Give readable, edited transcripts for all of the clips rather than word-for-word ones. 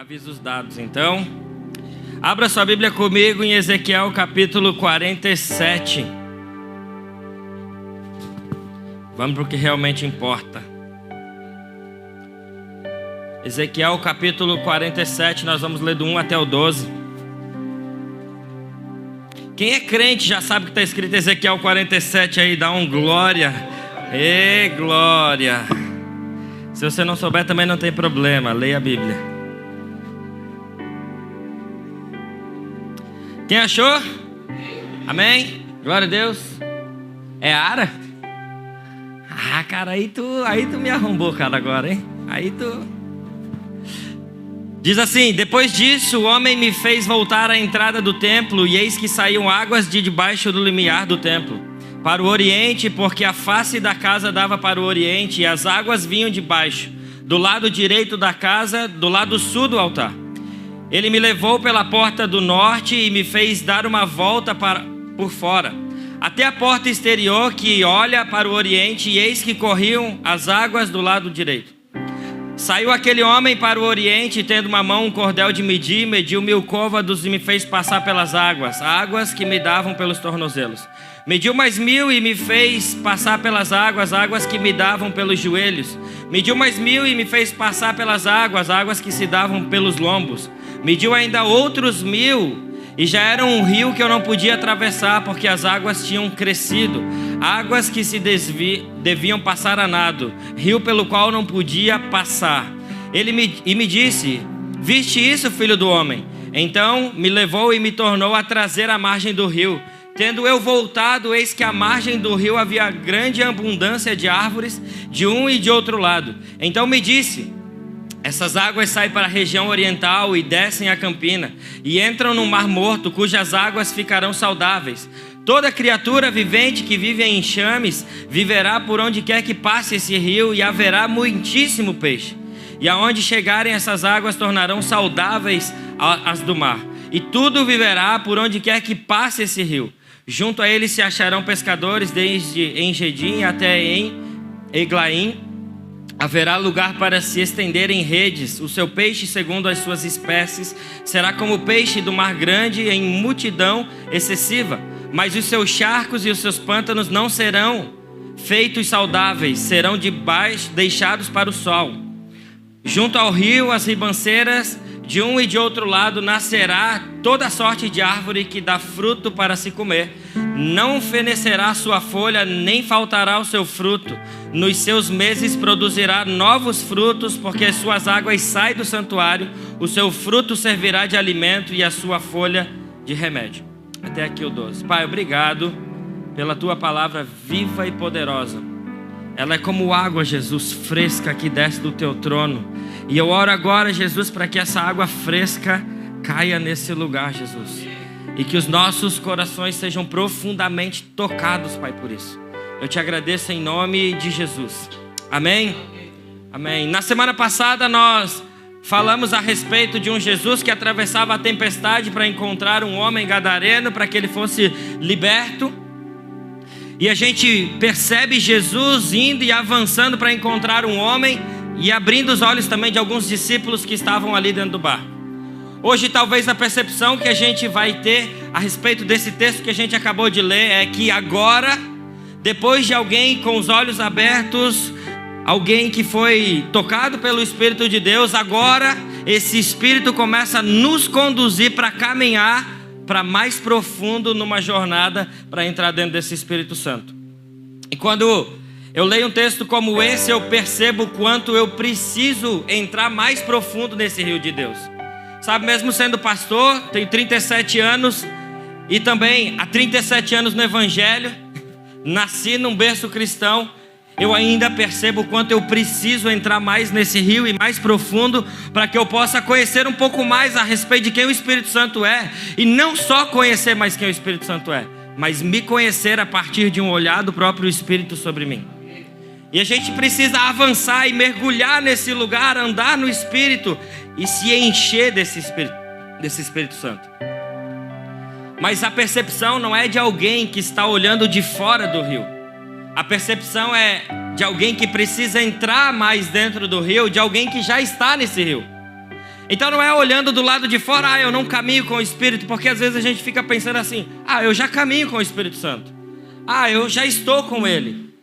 Avisos dados, então. Abra sua Bíblia comigo em Ezequiel capítulo 47. Vamos para o que realmente importa. Ezequiel capítulo 47, nós vamos ler do 1 até o 12. Quem é crente já sabe que está escrito Ezequiel 47 aí, dá um glória. Ê, glória. Se você não souber também não tem problema, leia a Bíblia. Quem achou? Amém? Glória a Deus. É Ara? Ah, cara, aí tu me arrombou, cara, agora, hein? Diz assim: depois disso, o homem me fez voltar à entrada do templo, e eis que saíam águas de debaixo do limiar do templo, para o oriente, porque a face da casa dava para o oriente, e as águas vinham de baixo, do lado direito da casa, do lado sul do altar. Ele me levou pela porta do norte e me fez dar uma volta por fora, até a porta exterior que olha para o oriente, e eis que corriam as águas do lado direito. Saiu aquele homem para o oriente, e tendo uma mão um cordel de medir, mediu 1000 côvados e me fez passar pelas águas que me davam pelos tornozelos. Mediu mais 1000 e me fez passar pelas águas que me davam pelos joelhos. Mediu mais 1000 e me fez passar pelas águas que se davam pelos lombos. Mediu ainda outros 1000, e já era um rio que eu não podia atravessar, porque as águas tinham crescido, águas que se deviam passar a nado, rio pelo qual não podia passar. Ele me disse: viste isso, filho do homem? Então me levou e me tornou a trazer à margem do rio. Tendo eu voltado, eis que à margem do rio havia grande abundância de árvores, de um e de outro lado. Então me disse: essas águas saem para a região oriental e descem a campina, e entram no mar morto, cujas águas ficarão saudáveis. Toda criatura vivente que vive em enxames viverá por onde quer que passe esse rio, e haverá muitíssimo peixe. E aonde chegarem essas águas tornarão saudáveis as do mar. E tudo viverá por onde quer que passe esse rio. Junto a ele se acharão pescadores, desde Engedim até em Eglaim. Haverá lugar para se estenderem redes. O seu peixe, segundo as suas espécies, será como o peixe do mar grande, em multidão excessiva. Mas os seus charcos e os seus pântanos não serão feitos saudáveis, serão deixados para o sol. Junto ao rio, as ribanceiras, de um e de outro lado, nascerá toda sorte de árvore que dá fruto para se comer. Não fenecerá sua folha, nem faltará o seu fruto. Nos seus meses produzirá novos frutos, porque as suas águas saem do santuário. O seu fruto servirá de alimento e a sua folha de remédio. Até aqui o 12. Pai, obrigado pela tua palavra viva e poderosa. Ela é como água, Jesus, fresca que desce do teu trono. E eu oro agora, Jesus, para que essa água fresca caia nesse lugar, Jesus. E que os nossos corações sejam profundamente tocados, Pai, por isso. Eu te agradeço em nome de Jesus. Amém? Amém. Na semana passada nós falamos a respeito de um Jesus que atravessava a tempestade para encontrar um homem gadareno, para que ele fosse liberto. E a gente percebe Jesus indo e avançando para encontrar um homem e abrindo os olhos também de alguns discípulos que estavam ali dentro do barco. Hoje talvez a percepção que a gente vai ter a respeito desse texto que a gente acabou de ler é que agora, depois de alguém com os olhos abertos, alguém que foi tocado pelo Espírito de Deus, agora esse Espírito começa a nos conduzir para caminhar para mais profundo numa jornada para entrar dentro desse Espírito Santo. E quando eu leio um texto como esse, eu percebo o quanto eu preciso entrar mais profundo nesse rio de Deus. Sabe, mesmo sendo pastor, tenho 37 anos e também há 37 anos no Evangelho, nasci num berço cristão, eu ainda percebo o quanto eu preciso entrar mais nesse rio e mais profundo para que eu possa conhecer um pouco mais a respeito de quem o Espírito Santo é. E não só conhecer mais quem o Espírito Santo é, mas me conhecer a partir de um olhar do próprio Espírito sobre mim. E a gente precisa avançar e mergulhar nesse lugar, andar no Espírito e se encher desse Espírito Santo. Mas a percepção não é de alguém que está olhando de fora do rio. A percepção é de alguém que precisa entrar mais dentro do rio, de alguém que já está nesse rio. Então não é olhando do lado de fora, eu não caminho com o Espírito, porque às vezes a gente fica pensando assim, eu já caminho com o Espírito Santo. Eu já estou com Ele.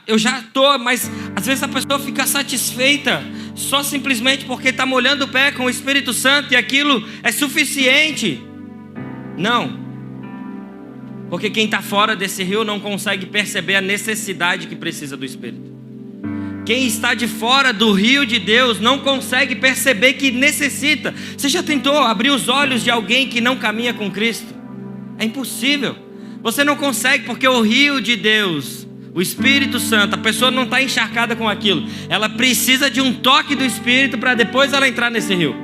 Eu já estou, mas às vezes a pessoa fica satisfeita só simplesmente porque está molhando o pé com o Espírito Santo e aquilo é suficiente. Não. Porque quem está fora desse rio não consegue perceber a necessidade que precisa do Espírito. Quem está de fora do rio de Deus não consegue perceber que necessita. Você já tentou abrir os olhos de alguém que não caminha com Cristo? É impossível. Você não consegue, porque o rio de Deus, o Espírito Santo, a pessoa não está encharcada com aquilo. Ela precisa de um toque do Espírito para depois ela entrar nesse rio.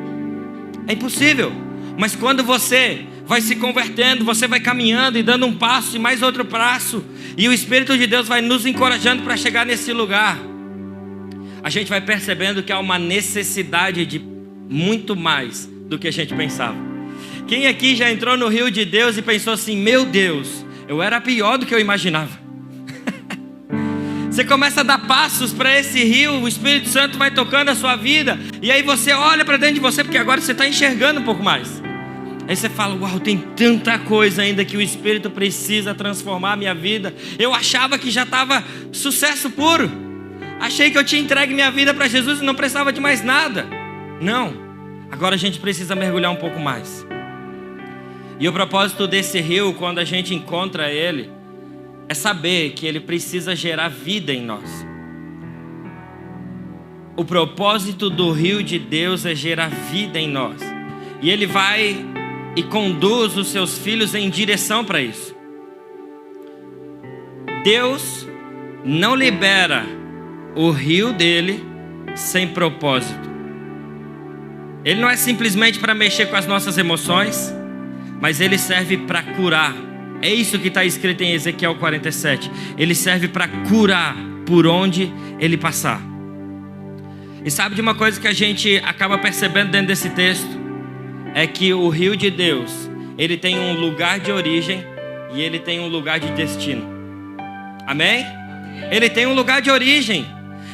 É impossível. Mas quando você vai se convertendo, você vai caminhando e dando um passo e mais outro passo, e o Espírito de Deus vai nos encorajando para chegar nesse lugar, a gente vai percebendo que há uma necessidade de muito mais do que a gente pensava. Quem aqui já entrou no rio de Deus e pensou assim, meu Deus, eu era pior do que eu imaginava? Você começa a dar passos para esse rio, o Espírito Santo vai tocando a sua vida, e aí você olha para dentro de você, porque agora você está enxergando um pouco mais. Aí você fala, uau, tem tanta coisa ainda que o Espírito precisa transformar a minha vida. Eu achava que já estava sucesso puro. Achei que eu tinha entregue minha vida para Jesus e não precisava de mais nada. Não. Agora a gente precisa mergulhar um pouco mais. E o propósito desse rio, quando a gente encontra ele, é saber que ele precisa gerar vida em nós. O propósito do rio de Deus é gerar vida em nós. E ele vai e conduz os seus filhos em direção para isso. Deus não libera o rio dele sem propósito. Ele não é simplesmente para mexer com as nossas emoções, mas ele serve para curar. É isso que está escrito em Ezequiel 47. Ele serve para curar por onde ele passar. E sabe de uma coisa que a gente acaba percebendo dentro desse texto? É que o rio de Deus, ele tem um lugar de origem e ele tem um lugar de destino. Amém? Ele tem um lugar de origem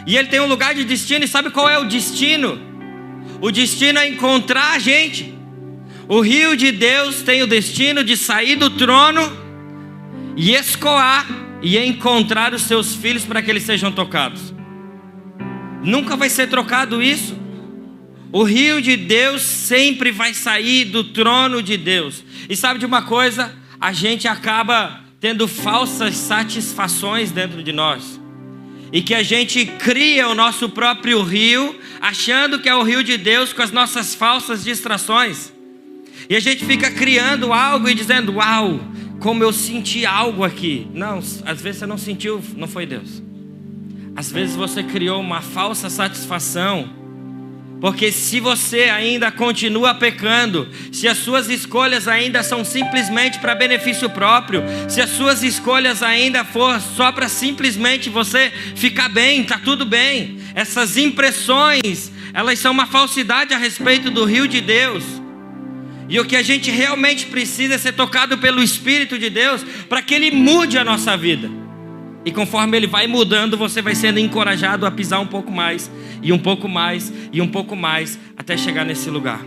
e ele tem um lugar de destino. E sabe qual é o destino? O destino é encontrar a gente. O rio de Deus tem o destino de sair do trono e escoar e encontrar os seus filhos para que eles sejam tocados. Nunca vai ser trocado isso. O rio de Deus sempre vai sair do trono de Deus. E sabe de uma coisa? A gente acaba tendo falsas satisfações dentro de nós. E que a gente cria o nosso próprio rio, achando que é o rio de Deus, com as nossas falsas distrações. E a gente fica criando algo e dizendo, uau, como eu senti algo aqui. Não, às vezes você não sentiu, não foi Deus. Às vezes você criou uma falsa satisfação. Porque se você ainda continua pecando, se as suas escolhas ainda são simplesmente para benefício próprio, se as suas escolhas ainda for só para simplesmente você ficar bem, tá tudo bem. Essas impressões, elas são uma falsidade a respeito do rio de Deus. E o que a gente realmente precisa é ser tocado pelo Espírito de Deus para que Ele mude a nossa vida. E conforme Ele vai mudando, você vai sendo encorajado a pisar um pouco mais, e um pouco mais, e um pouco mais, até chegar nesse lugar.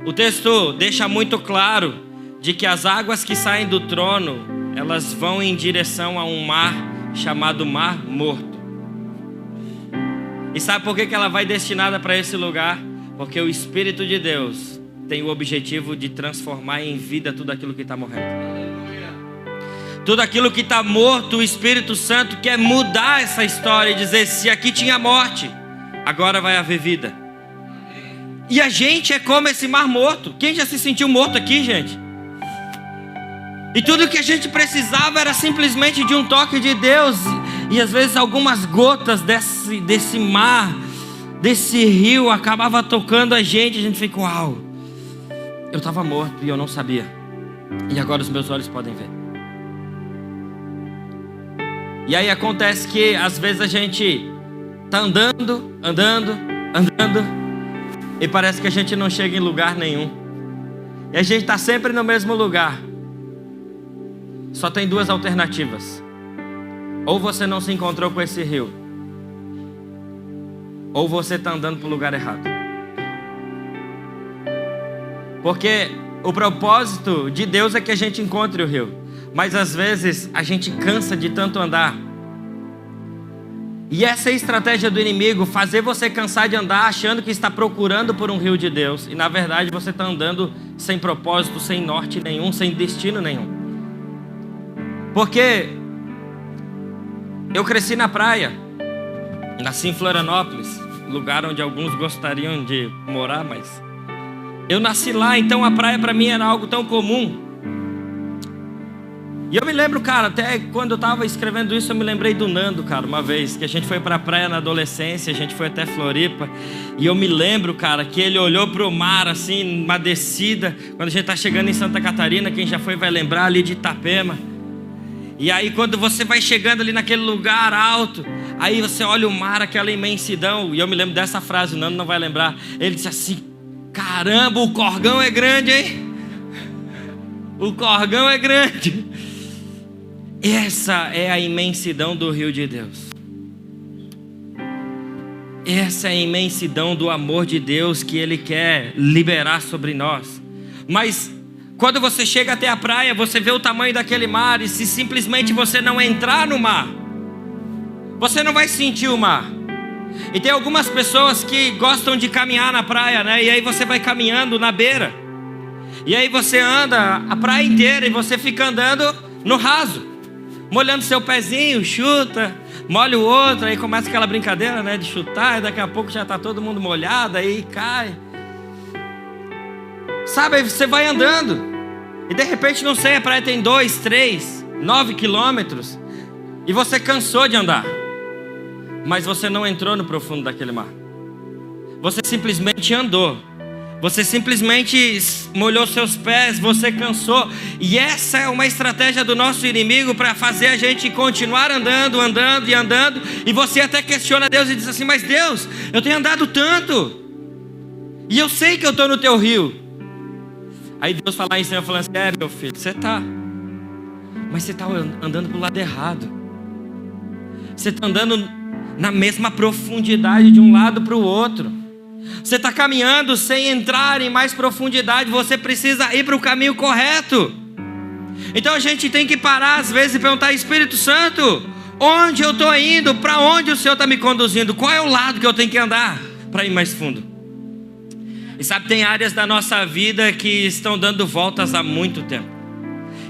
O texto deixa muito claro de que as águas que saem do trono, elas vão em direção a um mar chamado Mar Morto. E sabe por que ela vai destinada para esse lugar? Porque o Espírito de Deus tem o objetivo de transformar em vida tudo aquilo que está morrendo. Tudo aquilo que está morto, o Espírito Santo quer mudar essa história e dizer, se aqui tinha morte, agora vai haver vida. E a gente é como esse mar morto. Quem já se sentiu morto aqui, gente? E tudo que a gente precisava era simplesmente de um toque de Deus. E às vezes algumas gotas desse mar, desse rio, acabava tocando a gente fica, uau, eu estava morto e eu não sabia. E agora os meus olhos podem ver. E aí acontece que às vezes a gente está andando, e parece que a gente não chega em lugar nenhum. E a gente está sempre no mesmo lugar. Só tem duas alternativas. Ou você não se encontrou com esse rio, ou você está andando para o lugar errado. Porque o propósito de Deus é que a gente encontre o rio. Mas às vezes a gente cansa de tanto andar. E essa é a estratégia do inimigo, fazer você cansar de andar achando que está procurando por um rio de Deus. E na verdade você está andando sem propósito, sem norte nenhum, sem destino nenhum. Porque eu cresci na praia, nasci em Florianópolis, lugar onde alguns gostariam de morar, mas eu nasci lá, então a praia para mim era algo tão comum. E eu me lembro, cara, até quando eu tava escrevendo isso, eu me lembrei do Nando, cara, uma vez, que a gente foi pra praia na adolescência, a gente foi até Floripa, e eu me lembro, cara, que ele olhou pro mar, assim, uma descida, quando a gente tá chegando em Santa Catarina, quem já foi vai lembrar ali de Itapema. E aí quando você vai chegando ali naquele lugar alto, aí você olha o mar, aquela imensidão, e eu me lembro dessa frase, o Nando não vai lembrar, ele disse assim: caramba, o corgão é grande, hein? O corgão é grande. Essa é a imensidão do rio de Deus. Essa é a imensidão do amor de Deus que Ele quer liberar sobre nós. Mas quando você chega até a praia, você vê o tamanho daquele mar, e se simplesmente você não entrar no mar, você não vai sentir o mar. E tem algumas pessoas que gostam de caminhar na praia, né? E aí você vai caminhando na beira, e aí você anda a praia inteira e você fica andando no raso, molhando seu pezinho, chuta, molha o outro, aí começa aquela brincadeira, né, de chutar, e daqui a pouco já está todo mundo molhado, aí cai. Sabe, aí você vai andando, e de repente, não sei, a praia tem 2, 3, 9 quilômetros, e você cansou de andar, mas você não entrou no profundo daquele mar. Você simplesmente andou. Você simplesmente molhou seus pés, você cansou. E essa é uma estratégia do nosso inimigo para fazer a gente continuar andando, andando e andando. E você até questiona Deus e diz assim: mas Deus, eu tenho andado tanto, e eu sei que eu estou no teu rio. Aí Deus fala em cima, falando assim: é, meu filho, você está, mas você está andando para o lado errado. Você está andando na mesma profundidade de um lado para o outro. Você está caminhando sem entrar em mais profundidade. Você precisa ir para o caminho correto. Então a gente tem que parar às vezes e perguntar: Espírito Santo, onde eu estou indo? Para onde o Senhor está me conduzindo? Qual é o lado que eu tenho que andar para ir mais fundo? E sabe, tem áreas da nossa vida que estão dando voltas há muito tempo,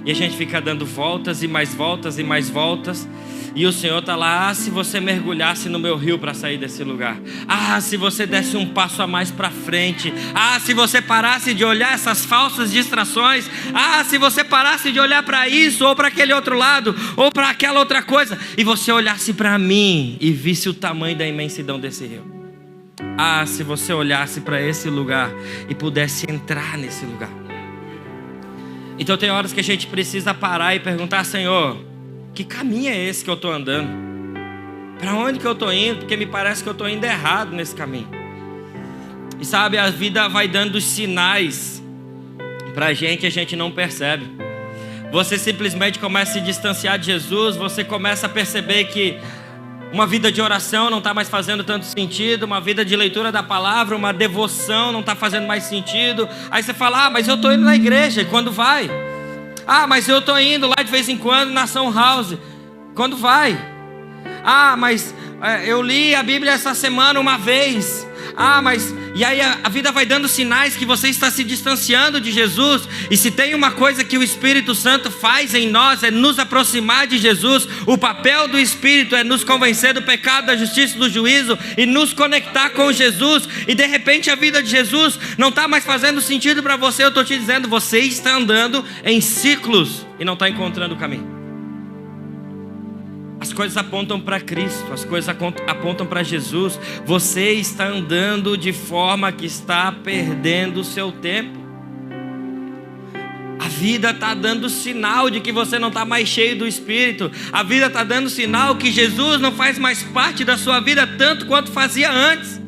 e a gente fica dando voltas e mais voltas e mais voltas. E o Senhor está lá: ah, se você mergulhasse no meu rio para sair desse lugar. Ah, se você desse um passo a mais para frente. Ah, se você parasse de olhar essas falsas distrações. Ah, se você parasse de olhar para isso, ou para aquele outro lado, ou para aquela outra coisa, e você olhasse para mim e visse o tamanho da imensidão desse rio. Ah, se você olhasse para esse lugar e pudesse entrar nesse lugar. Então tem horas que a gente precisa parar e perguntar: Senhor, que caminho é esse que eu estou andando? Para onde que eu estou indo? Porque me parece que eu estou indo errado nesse caminho. E sabe, a vida vai dando sinais para a gente não percebe. Você simplesmente começa a se distanciar de Jesus. Você começa a perceber que uma vida de oração não está mais fazendo tanto sentido. Uma vida de leitura da palavra, uma devoção não está fazendo mais sentido. Aí você fala: ah, mas eu estou indo na igreja. E quando vai? Ah, mas eu estou indo lá de vez em quando na Ação House. Quando vai? Ah, mas eu li a Bíblia essa semana uma vez. Ah, mas... E aí a vida vai dando sinais que você está se distanciando de Jesus. E se tem uma coisa que o Espírito Santo faz em nós, é nos aproximar de Jesus. O papel do Espírito é nos convencer do pecado, da justiça e do juízo, e nos conectar com Jesus. E de repente a vida de Jesus não está mais fazendo sentido para você. Eu estou te dizendo, você está andando em ciclos e não está encontrando o caminho. As coisas apontam para Cristo, as coisas apontam para Jesus. Você está andando de forma que está perdendo o seu tempo. A vida está dando sinal de que você não está mais cheio do Espírito. A vida está dando sinal que Jesus não faz mais parte da sua vida tanto quanto fazia antes.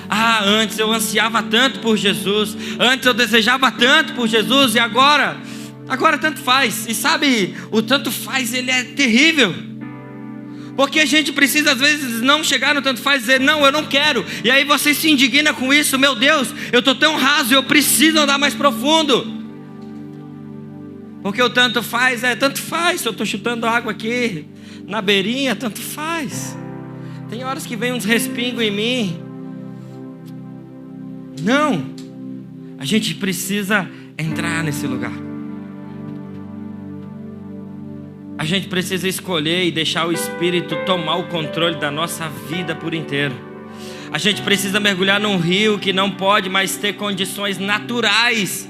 Ah, antes eu ansiava tanto por Jesus, antes eu desejava tanto por Jesus, e agora tanto faz. E sabe, o tanto faz, ele é terrível. Porque a gente precisa às vezes não chegar no tanto faz e dizer, não, eu não quero. E aí você se indigna com isso, meu Deus, eu estou tão raso, eu preciso andar mais profundo. Porque o tanto faz, se eu estou chutando água aqui na beirinha, tanto faz. Tem horas que vem uns respingos em mim. Não, a gente precisa entrar nesse lugar. A gente precisa escolher e deixar o Espírito tomar o controle da nossa vida por inteiro. A gente precisa mergulhar num rio que não pode mais ter condições naturais.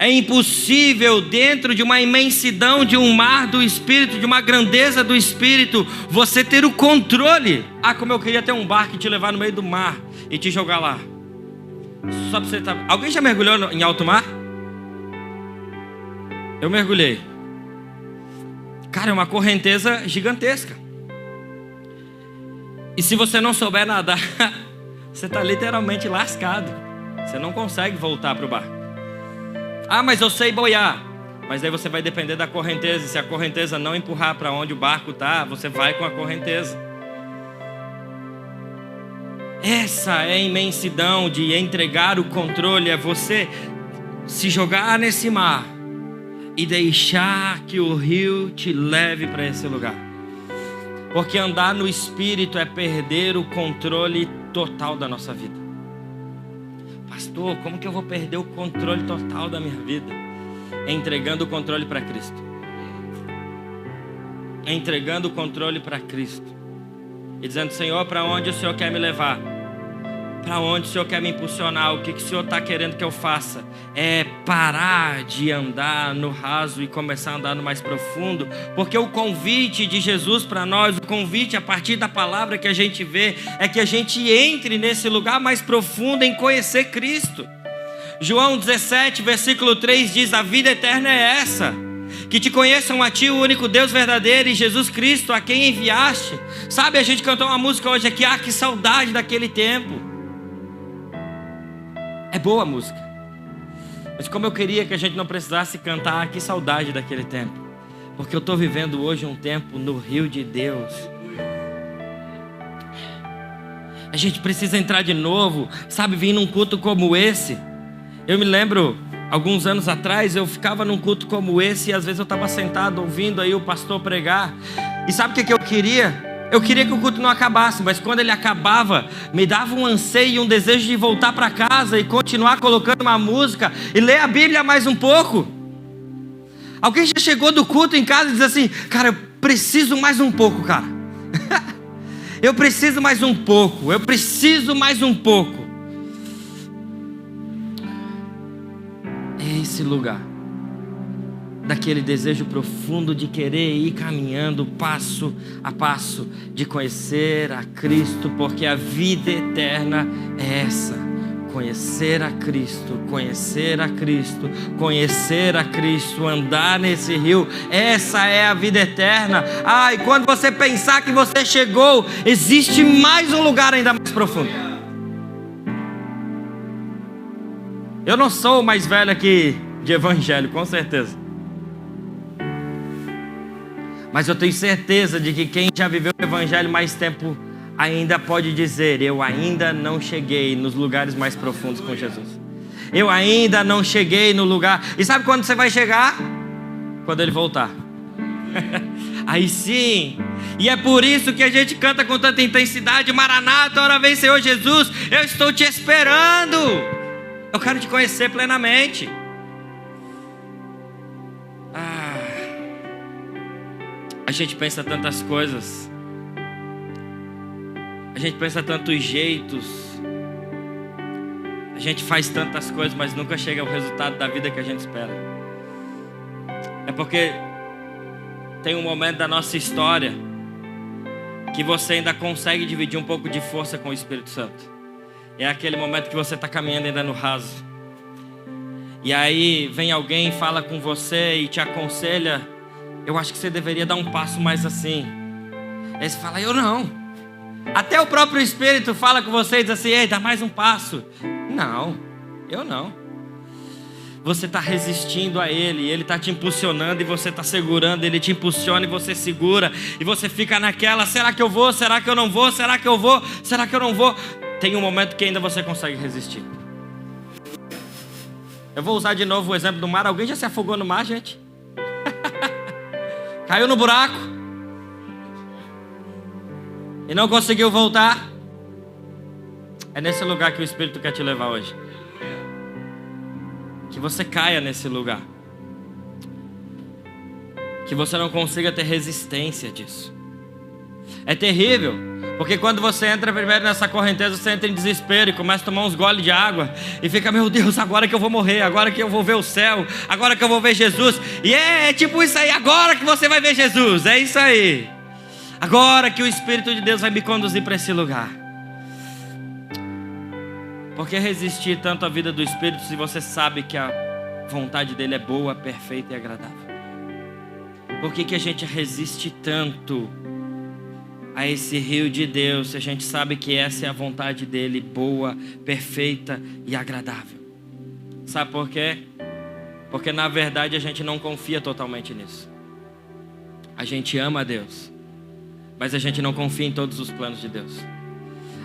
É impossível, dentro de uma imensidão, de um mar do Espírito, de uma grandeza do Espírito, você ter o controle. Ah, como eu queria ter um barco e te levar no meio do mar e te jogar lá. Só pra você estar... Alguém já mergulhou em alto mar? Eu mergulhei. Cara, é uma correnteza gigantesca. E se você não souber nadar, você está literalmente lascado. Você não consegue voltar para o barco. Ah, mas eu sei boiar. Mas aí você vai depender da correnteza. E se a correnteza não empurrar para onde o barco está, você vai com a correnteza. Essa é a imensidão de entregar o controle. É você se jogar nesse mar e deixar que o rio te leve para esse lugar. Porque andar no Espírito é perder o controle total da nossa vida. Pastor, como que eu vou perder o controle total da minha vida? Entregando o controle para Cristo. Entregando o controle para Cristo. E dizendo, Senhor, para onde o Senhor quer me levar? Para onde o Senhor quer me impulsionar? O que o Senhor está querendo que eu faça? É parar de andar no raso e começar a andar no mais profundo. Porque o convite de Jesus para nós, o convite a partir da palavra que a gente vê, é que a gente entre nesse lugar mais profundo em conhecer Cristo. João 17, versículo 3 diz, a vida eterna é essa, que te conheçam a ti, o único Deus verdadeiro, e Jesus Cristo, a quem enviaste. Sabe, a gente cantou uma música hoje aqui, que saudade daquele tempo. É boa a música, mas como eu queria que a gente não precisasse cantar, que saudade daquele tempo. Porque eu estou vivendo hoje um tempo no rio de Deus. A gente precisa entrar de novo, sabe, vir num culto como esse. Eu me lembro, alguns anos atrás, eu ficava num culto como esse, e às vezes eu estava sentado ouvindo aí o pastor pregar. E sabe o que eu queria? Eu queria que o culto não acabasse, mas quando ele acabava, me dava um anseio e um desejo de voltar para casa e continuar colocando uma música e ler a Bíblia mais um pouco. Alguém já chegou do culto em casa e diz assim, cara, eu preciso mais um pouco, cara. Eu preciso mais um pouco, eu preciso mais um pouco. É esse lugar. Daquele desejo profundo de querer ir caminhando passo a passo, de conhecer a Cristo, porque a vida eterna é essa: conhecer a Cristo, conhecer a Cristo, conhecer a Cristo, andar nesse rio. Essa é a vida eterna. E quando você pensar que você chegou, existe mais um lugar ainda mais profundo. Eu não sou o mais velho aqui de evangelho, com certeza. Mas eu tenho certeza de que quem já viveu o evangelho mais tempo ainda pode dizer, eu ainda não cheguei nos lugares mais profundos com Jesus. Eu ainda não cheguei no lugar. E sabe quando você vai chegar? Quando ele voltar. Aí sim. E é por isso que a gente canta com tanta intensidade, Maranata, ora vem Senhor Jesus, eu estou te esperando. Eu quero te conhecer plenamente. A gente pensa tantas coisas, a gente pensa tantos jeitos, a gente faz tantas coisas, mas nunca chega ao resultado da vida que a gente espera. É porque tem um momento da nossa história que você ainda consegue dividir um pouco de força com o Espírito Santo. É aquele momento que você está caminhando ainda no raso. E aí vem alguém, fala com você e te aconselha, eu acho que você deveria dar um passo mais assim. Aí você fala, eu não. Até o próprio Espírito fala com você e diz assim, ei, dá mais um passo. Não, eu não. você está resistindo a Ele, Ele está te impulsionando e você está segurando, Ele te impulsiona e você segura, e você fica naquela, será que eu vou, será que eu não vou, será que eu vou, será que eu não vou? Tem um momento que ainda você consegue resistir. Eu vou usar de novo o exemplo do mar. Alguém já se afogou no mar, gente? Caiu no buraco e não conseguiu voltar. É nesse lugar que o Espírito quer te levar hoje. Que você caia nesse lugar. Que você não consiga ter resistência disso. É terrível, porque quando você entra primeiro nessa correnteza, você entra em desespero e começa a tomar uns goles de água e fica, meu Deus, agora que eu vou morrer, agora que eu vou ver o céu, agora que eu vou ver Jesus. E é tipo isso aí, agora que você vai ver Jesus, é isso aí. Agora que o Espírito de Deus vai me conduzir para esse lugar. Por que resistir tanto à vida do Espírito se você sabe que a vontade dele é boa, perfeita e agradável? Por que a gente resiste tanto a esse rio de Deus se a gente sabe que essa é a vontade dele, boa, perfeita e agradável? Sabe por quê? Porque na verdade a gente não confia totalmente nisso. A gente ama a Deus, mas a gente não confia em todos os planos de Deus.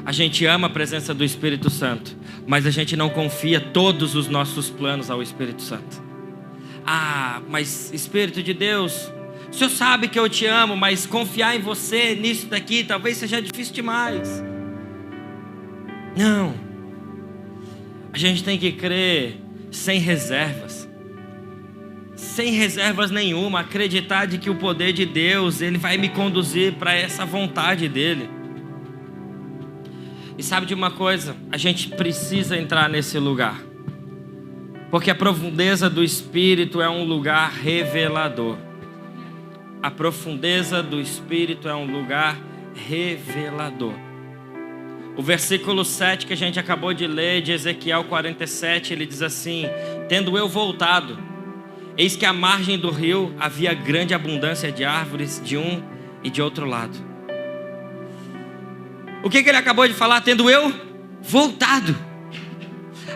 A gente ama a presença do Espírito Santo, mas a gente não confia todos os nossos planos ao Espírito Santo. Ah, mas Espírito de Deus, o Senhor sabe que eu te amo, mas confiar em você nisso daqui talvez seja difícil demais. Não. A gente tem que crer sem reservas. Sem reservas nenhuma, acreditar de que o poder de Deus, Ele vai me conduzir para essa vontade dEle. E sabe de uma coisa? A gente precisa entrar nesse lugar. Porque a profundeza do Espírito é um lugar revelador. A profundeza do Espírito é um lugar revelador. O versículo 7 que a gente acabou de ler, de Ezequiel 47, ele diz assim: tendo eu voltado, eis que à margem do rio havia grande abundância de árvores de um e de outro lado. O que ele acabou de falar? Tendo eu voltado.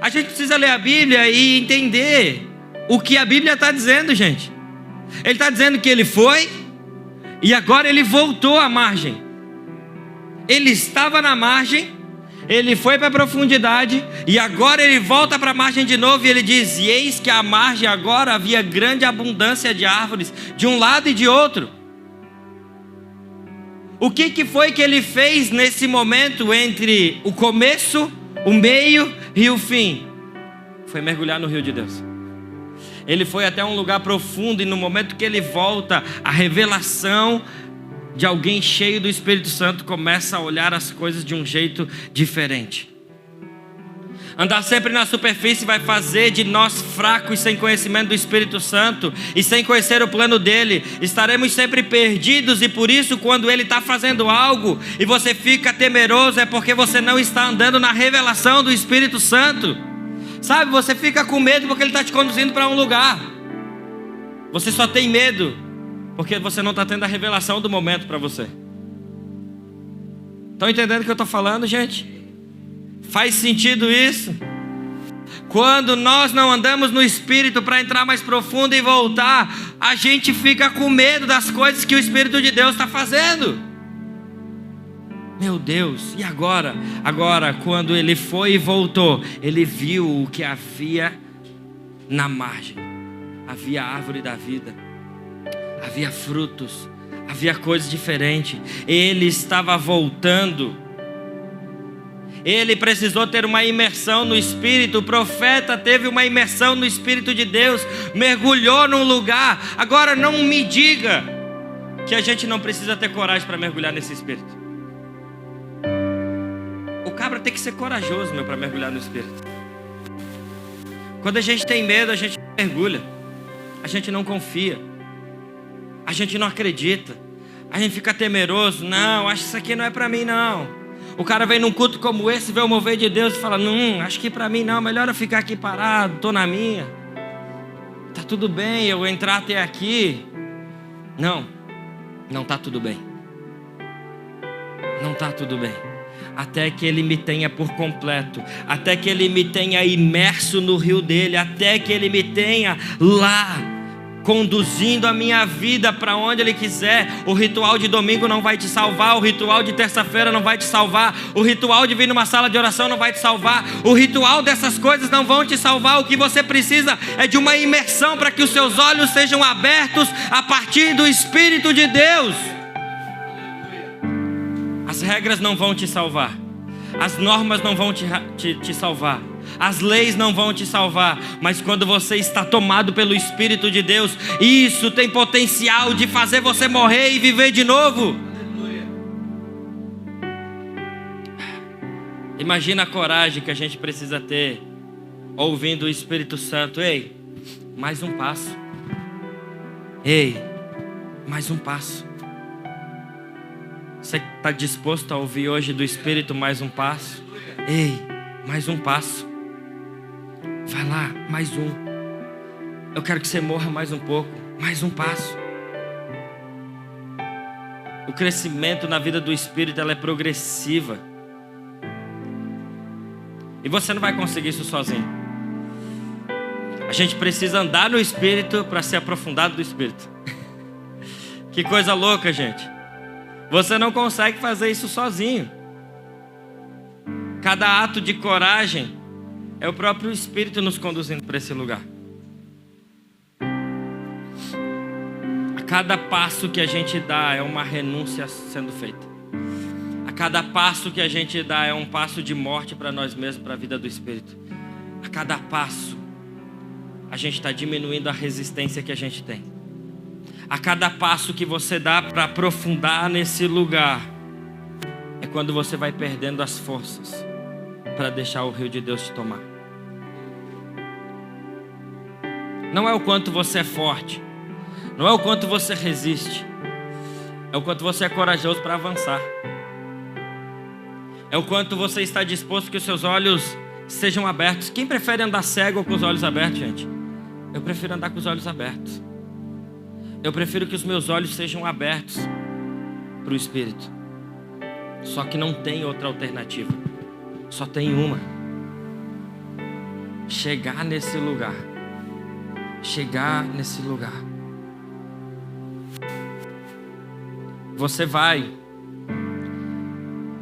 A gente precisa ler a Bíblia e entender o que a Bíblia está dizendo, gente. Ele está dizendo que ele foi e agora ele voltou à margem. Ele estava na margem, ele foi para a profundidade e agora ele volta para a margem de novo e ele diz: e eis que à margem agora havia grande abundância de árvores de um lado e de outro. O que foi que ele fez nesse momento entre o começo, o meio e o fim? Foi mergulhar no rio de Deus. Ele foi até um lugar profundo e no momento que ele volta, a revelação de alguém cheio do Espírito Santo começa a olhar as coisas de um jeito diferente. Andar sempre na superfície vai fazer de nós fracos sem conhecimento do Espírito Santo e sem conhecer o plano dele. Estaremos sempre perdidos e por isso quando ele está fazendo algo e você fica temeroso é porque você não está andando na revelação do Espírito Santo. Sabe, você fica com medo porque ele está te conduzindo para um lugar. Você só tem medo porque você não está tendo a revelação do momento para você. Estão entendendo o que eu estou falando, gente? Faz sentido isso? Quando nós não andamos no Espírito para entrar mais profundo e voltar, a gente fica com medo das coisas que o Espírito de Deus está fazendo. Meu Deus, e agora? Agora, quando ele foi e voltou, ele viu o que havia na margem. Havia a árvore da vida, havia frutos, havia coisas diferentes. Ele estava voltando. Ele precisou ter uma imersão no Espírito. O profeta teve uma imersão no Espírito de Deus, mergulhou num lugar. Agora não me diga que a gente não precisa ter coragem para mergulhar nesse Espírito. O cabra tem que ser corajoso, para mergulhar no Espírito. Quando a gente tem medo, a gente mergulha. A gente não confia. A gente não acredita. A gente fica temeroso. Não, acho que isso aqui não é para mim não. O cara vem num culto como esse, vê o mover de Deus e fala: não, acho que para mim não, melhor eu ficar aqui parado, estou na minha. Tá tudo bem eu entrar até aqui. Não, não tá tudo bem. Não tá tudo bem. até que Ele me tenha por completo, até que Ele me tenha imerso no rio dele, até que Ele me tenha lá, conduzindo a minha vida para onde Ele quiser. O ritual de domingo não vai te salvar, o ritual de terça-feira não vai te salvar, o ritual de vir numa sala de oração não vai te salvar, o ritual dessas coisas não vão te salvar. O que você precisa é de uma imersão para que os seus olhos sejam abertos a partir do Espírito de Deus. As regras não vão te salvar, as normas não vão te salvar, as leis não vão te salvar, mas quando você está tomado pelo Espírito de Deus, isso tem potencial de fazer você morrer e viver de novo. Imagina a coragem que a gente precisa ter ouvindo o Espírito Santo. Ei, mais um passo. Ei, mais um passo. Você está disposto a ouvir hoje do Espírito mais um passo? Ei, mais um passo. Vai lá, mais um. Eu quero que você morra mais um pouco. Mais um passo. O crescimento na vida do Espírito, ela é progressiva. E você não vai conseguir isso sozinho. A gente precisa andar no Espírito para ser aprofundado do Espírito. Que coisa louca, gente. Você não consegue fazer isso sozinho. Cada ato de coragem é o próprio Espírito nos conduzindo para esse lugar. A cada passo que a gente dá é uma renúncia sendo feita. A cada passo que a gente dá é um passo de morte para nós mesmos, para a vida do Espírito. A cada passo a gente está diminuindo a resistência que a gente tem. A cada passo que você dá para aprofundar nesse lugar, é quando você vai perdendo as forças para deixar o rio de Deus te tomar. Não é o quanto você é forte, não é o quanto você resiste, é o quanto você é corajoso para avançar. É o quanto você está disposto que os seus olhos sejam abertos. Quem prefere andar cego ou com os olhos abertos, gente? Eu prefiro andar com os olhos abertos. Eu prefiro que os meus olhos sejam abertos para o Espírito. Só que não tem outra alternativa. Só tem uma. Chegar nesse lugar. Chegar nesse lugar. Você vai.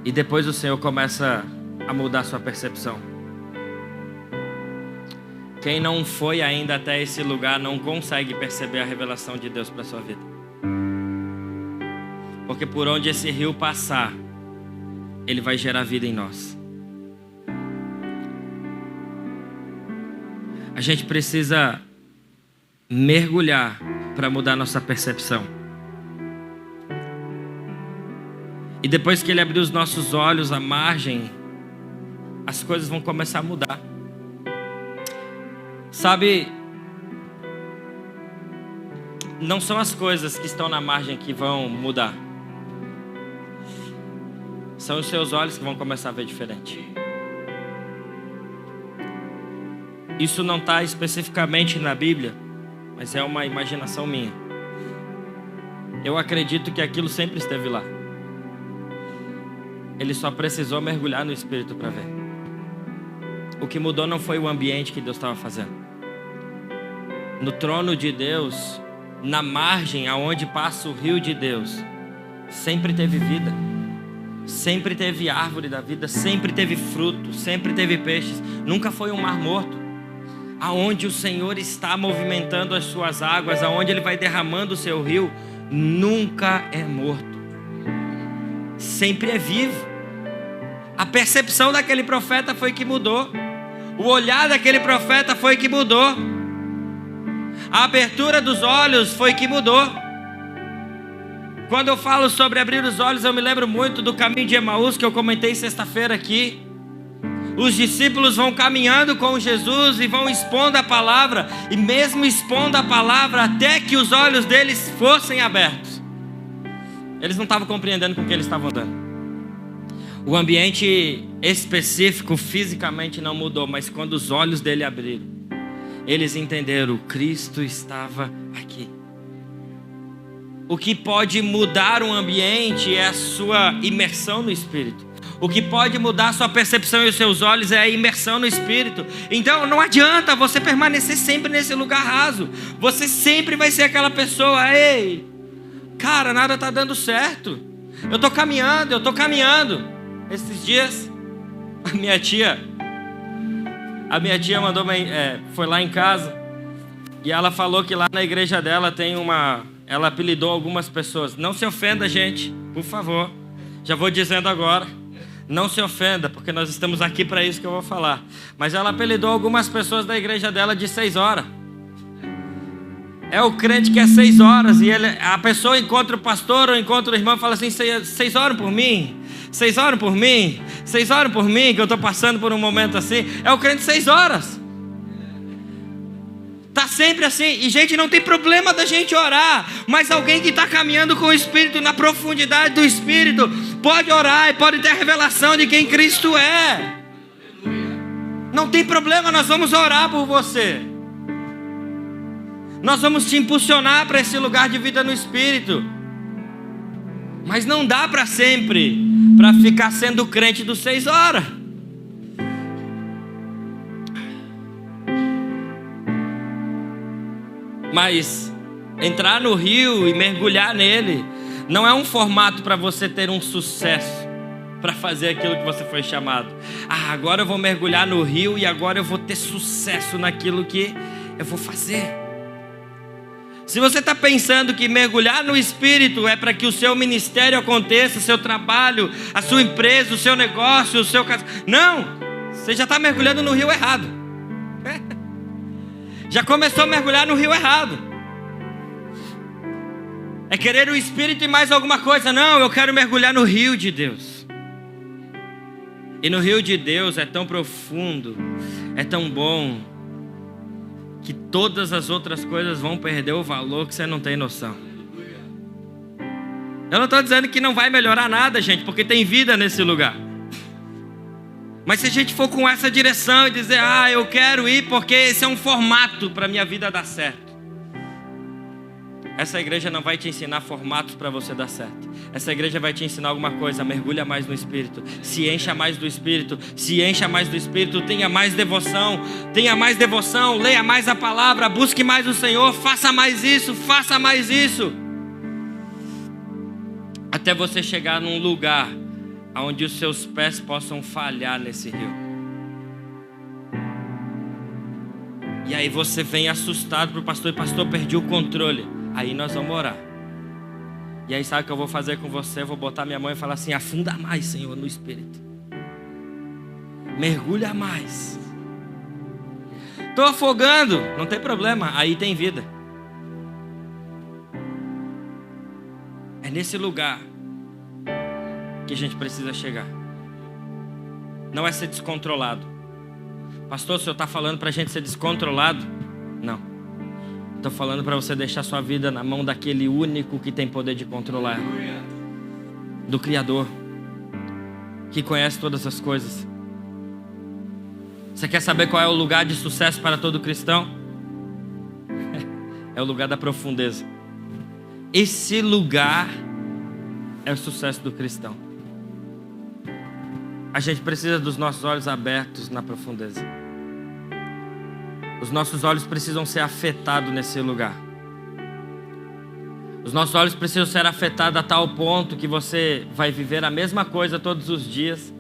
E depois o Senhor começa a mudar sua percepção. Quem não foi ainda até esse lugar não consegue perceber a revelação de Deus para a sua vida. Porque por onde esse rio passar, ele vai gerar vida em nós. A gente precisa mergulhar para mudar nossa percepção. E depois que Ele abrir os nossos olhos à margem, as coisas vão começar a mudar. Sabe, não são as coisas que estão na margem que vão mudar. São os seus olhos que vão começar a ver diferente. Isso não está especificamente na Bíblia, mas é uma imaginação minha. Eu acredito que aquilo sempre esteve lá. Ele só precisou mergulhar no Espírito para ver. O que mudou não foi o ambiente que Deus estava fazendo. No trono de Deus, na margem aonde passa o rio de Deus, sempre teve vida. Sempre teve árvore da vida, sempre teve fruto, sempre teve peixes. Nunca foi um mar morto. Aonde o Senhor está movimentando as suas águas, aonde Ele vai derramando o seu rio, nunca é morto. Sempre é vivo. A percepção daquele profeta foi que mudou. O olhar daquele profeta foi que mudou. A abertura dos olhos foi que mudou. Quando eu falo sobre abrir os olhos, eu me lembro muito do caminho de Emaús, que eu comentei sexta-feira aqui. Os discípulos vão caminhando com Jesus e vão expondo a palavra. E mesmo expondo a palavra, até que os olhos deles fossem abertos, eles não estavam compreendendo com o que eles estavam andando. O ambiente específico fisicamente não mudou, mas quando os olhos dele abriram, eles entenderam: Cristo estava aqui. O que pode mudar um ambiente é a sua imersão no Espírito. O que pode mudar a sua percepção e os seus olhos é a imersão no Espírito. Então não adianta você permanecer sempre nesse lugar raso. Você sempre vai ser aquela pessoa: ei, cara, nada está dando certo. Eu estou caminhando. Esses dias, a minha tia mandou, foi lá em casa. E ela falou que lá na igreja dela ela apelidou algumas pessoas. Não se ofenda, gente, por favor. Já vou dizendo agora. Não se ofenda, porque nós estamos aqui para isso que eu vou falar. Mas ela apelidou algumas pessoas da igreja dela de 6 horas. É o crente que é 6 horas. E a pessoa encontra o pastor ou encontra o irmão e fala assim: vocês oram por mim? Vocês oram por mim? Vocês oram por mim, que eu estou passando por um momento assim? É o crente 6 horas. Está sempre assim. E gente, não tem problema da gente orar. Mas alguém que está caminhando com o Espírito, na profundidade do Espírito, pode orar e pode ter a revelação de quem Cristo é. Não tem problema, nós vamos orar por você. Nós vamos te impulsionar para esse lugar de vida no Espírito. Mas não dá para sempre, para ficar sendo crente dos 6 horas. Mas entrar no rio e mergulhar nele não é um formato para você ter um sucesso, para fazer aquilo que você foi chamado. Agora eu vou mergulhar no rio e agora eu vou ter sucesso naquilo que eu vou fazer. Se você está pensando que mergulhar no Espírito é para que o seu ministério aconteça, o seu trabalho, a sua empresa, o seu negócio, o seu casamento, não, você já está mergulhando no rio errado. Já começou a mergulhar no rio errado. É querer o Espírito e mais alguma coisa. Não, eu quero mergulhar no rio de Deus. E no rio de Deus é tão profundo, é tão bom, que todas as outras coisas vão perder o valor que você não tem noção. Eu não estou dizendo que não vai melhorar nada, gente, porque tem vida nesse lugar. Mas se a gente for com essa direção e dizer: eu quero ir porque esse é um formato para a minha vida dar certo. Essa igreja não vai te ensinar formatos para você dar certo. Essa igreja vai te ensinar alguma coisa: mergulha mais no Espírito, se encha mais do Espírito, tenha mais devoção, leia mais a palavra, busque mais o Senhor, faça mais isso. Até você chegar num lugar onde os seus pés possam falhar nesse rio. E aí você vem assustado para o pastor: pastor, perdi o controle. Aí nós vamos orar. E aí sabe o que eu vou fazer com você? Eu vou botar minha mão e falar assim: afunda mais, Senhor, no Espírito. Mergulha mais. Estou afogando. Não tem problema, aí tem vida. É nesse lugar que a gente precisa chegar. Não é ser descontrolado. Pastor, o senhor está falando para a gente ser descontrolado? Não. Estou falando para você deixar sua vida na mão daquele único que tem poder de controlar. Do Criador, que conhece todas as coisas. Você quer saber qual é o lugar de sucesso para todo cristão? É o lugar da profundeza. Esse lugar é o sucesso do cristão. A gente precisa dos nossos olhos abertos na profundeza. Os nossos olhos precisam ser afetados nesse lugar. Os nossos olhos precisam ser afetados a tal ponto que você vai viver a mesma coisa todos os dias,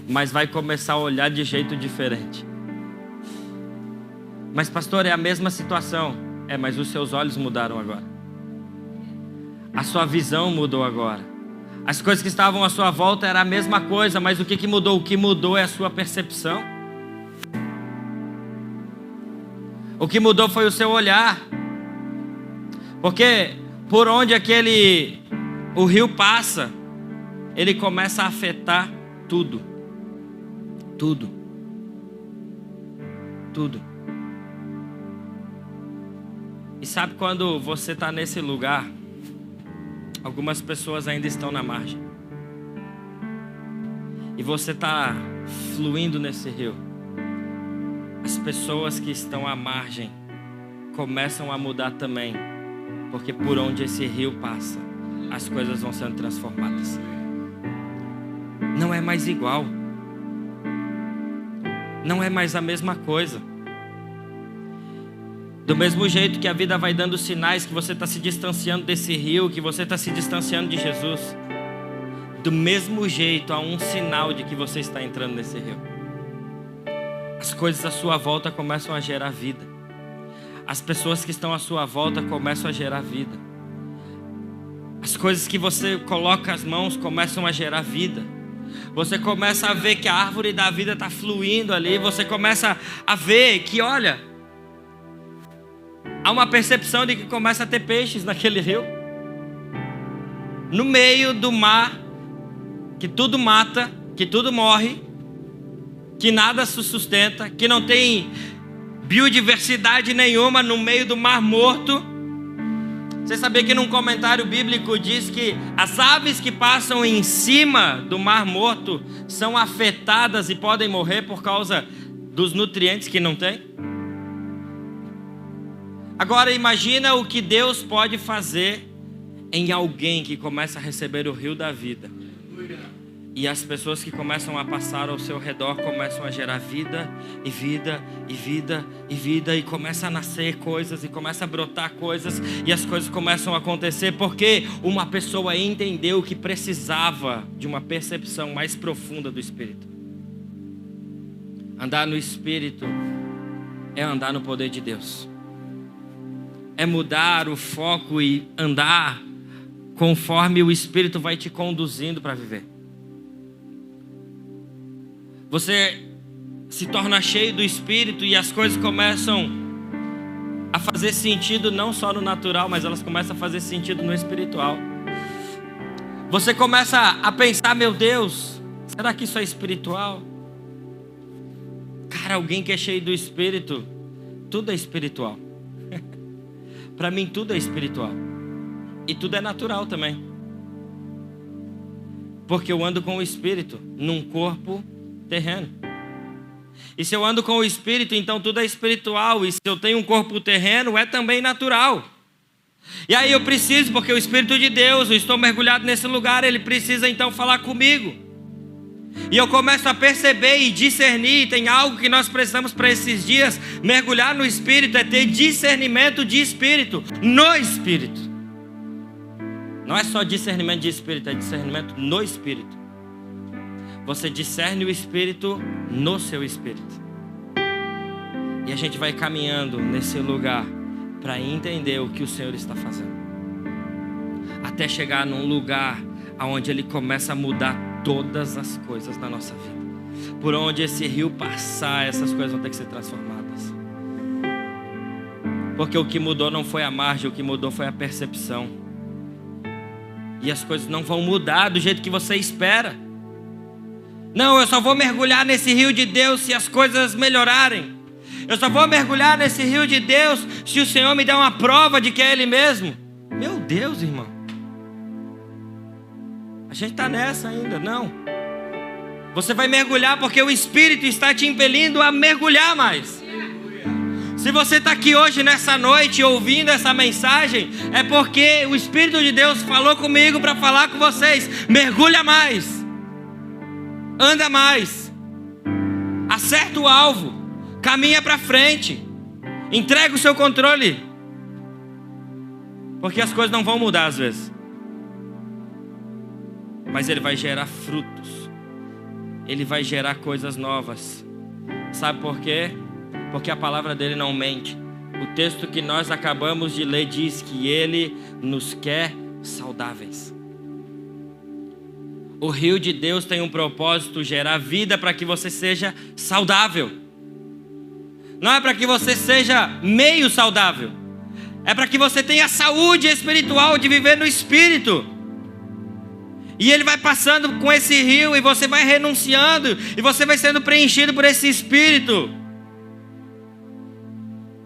mas vai começar a olhar de jeito diferente. Mas pastor, é a mesma situação. Mas os seus olhos mudaram agora. A sua visão mudou agora. As coisas que estavam à sua volta era a mesma coisa, mas o que mudou? O que mudou é a sua percepção. O que mudou foi o seu olhar. Porque por onde o rio passa, ele começa a afetar tudo. Tudo. E sabe quando você está nesse lugar, algumas pessoas ainda estão na margem. E você está fluindo nesse rio. As pessoas que estão à margem começam a mudar também, porque por onde esse rio passa, as coisas vão sendo transformadas. Não é mais igual. Não é mais a mesma coisa. Do mesmo jeito que a vida vai dando sinais que você está se distanciando desse rio, que você está se distanciando de Jesus, do mesmo jeito há um sinal de que você está entrando nesse rio. As coisas à sua volta começam a gerar vida. As pessoas que estão à sua volta começam a gerar vida. As coisas que você coloca as mãos começam a gerar vida. Você começa a ver que a árvore da vida está fluindo ali. Você começa a ver que, olha, há uma percepção de que começa a ter peixes naquele rio. No meio do mar, que tudo mata, que tudo morre, que nada se sustenta, que não tem biodiversidade nenhuma, no meio do mar morto. Você sabia que num comentário bíblico diz que as aves que passam em cima do mar morto são afetadas e podem morrer por causa dos nutrientes que não tem? Agora imagina o que Deus pode fazer em alguém que começa a receber o rio da vida. E as pessoas que começam a passar ao seu redor começam a gerar vida, e vida, e vida, e vida, e começa a nascer coisas, e começa a brotar coisas, e as coisas começam a acontecer, porque uma pessoa entendeu que precisava de uma percepção mais profunda do Espírito. Andar no Espírito é andar no poder de Deus. É mudar o foco e andar conforme o Espírito vai te conduzindo para viver. Você se torna cheio do Espírito e as coisas começam a fazer sentido não só no natural, mas elas começam a fazer sentido no espiritual. Você começa a pensar, meu Deus, será que isso é espiritual? Cara, alguém que é cheio do Espírito, tudo é espiritual. Para mim tudo é espiritual. E tudo é natural também. Porque eu ando com o Espírito num corpo terreno. E se eu ando com o Espírito, então tudo é espiritual. E se eu tenho um corpo terreno, é também natural. E aí eu preciso, porque o Espírito de Deus, eu estou mergulhado nesse lugar, ele precisa então falar comigo. E eu começo a perceber e discernir. Tem algo que nós precisamos para esses dias. Mergulhar no Espírito é ter discernimento de Espírito, no Espírito. Não é só discernimento de Espírito, é discernimento no Espírito. Você discerne o Espírito no seu Espírito. E a gente vai caminhando nesse lugar para entender o que o Senhor está fazendo. Até chegar num lugar onde Ele começa a mudar todas as coisas na nossa vida. Por onde esse rio passar, essas coisas vão ter que ser transformadas. Porque o que mudou não foi a margem, o que mudou foi a percepção. E as coisas não vão mudar do jeito que você espera. Não, eu só vou mergulhar nesse rio de Deus se as coisas melhorarem. Eu só vou mergulhar nesse rio de Deus se o Senhor me der uma prova de que é Ele mesmo. Meu Deus, irmão. A gente está nessa ainda, não. Você vai mergulhar porque o Espírito está te impelindo a mergulhar mais. Se você está aqui hoje, nessa noite, ouvindo essa mensagem, é porque o Espírito de Deus falou comigo para falar com vocês. Mergulha mais. Anda mais. Acerta o alvo. Caminha para frente. Entrega o seu controle. Porque as coisas não vão mudar às vezes. Mas Ele vai gerar frutos. Ele vai gerar coisas novas. Sabe por quê? Porque a palavra dele não mente. O texto que nós acabamos de ler diz que Ele nos quer saudáveis. O rio de Deus tem um propósito, gerar vida para que você seja saudável. Não é para que você seja meio saudável. É para que você tenha saúde espiritual de viver no Espírito. E Ele vai passando com esse rio e você vai renunciando. E você vai sendo preenchido por esse Espírito.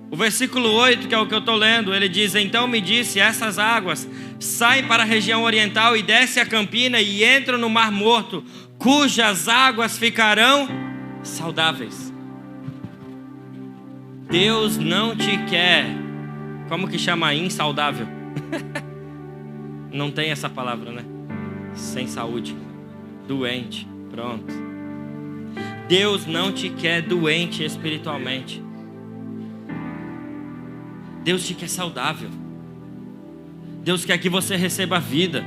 O versículo 8, que é o que eu estou lendo, ele diz: então me disse, essas águas saem para a região oriental e descem a campina e entram no Mar Morto, cujas águas ficarão saudáveis. Deus não te quer, como que chama? Insaudável. Não tem essa palavra, né? Sem saúde, doente. Pronto. Deus não te quer doente espiritualmente. Deus te quer saudável. Deus quer que você receba vida.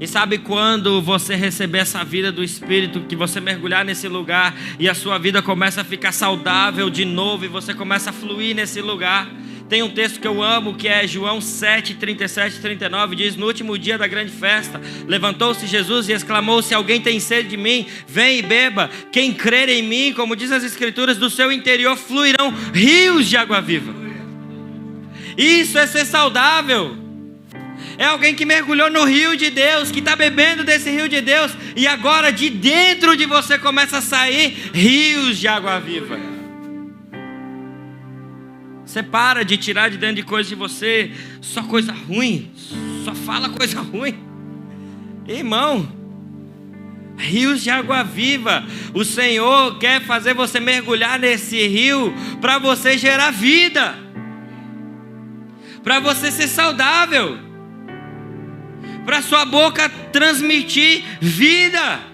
E sabe quando você receber essa vida do Espírito, que você mergulhar nesse lugar e a sua vida começa a ficar saudável de novo e você começa a fluir nesse lugar? Tem um texto que eu amo, que é João 7, 37 e 39, diz: no último dia da grande festa, levantou-se Jesus e exclamou: se alguém tem sede de mim, vem e beba. Quem crer em mim, como diz as Escrituras, do seu interior fluirão rios de água viva. Isso é ser saudável. É alguém que mergulhou no rio de Deus, que está bebendo desse rio de Deus, e agora de dentro de você começa a sair rios de água viva. Você para de tirar de dentro de coisa de você só coisa ruim, só fala coisa ruim. Irmão, rios de água viva. O Senhor quer fazer você mergulhar nesse rio para você gerar vida, para você ser saudável, para sua boca transmitir vida.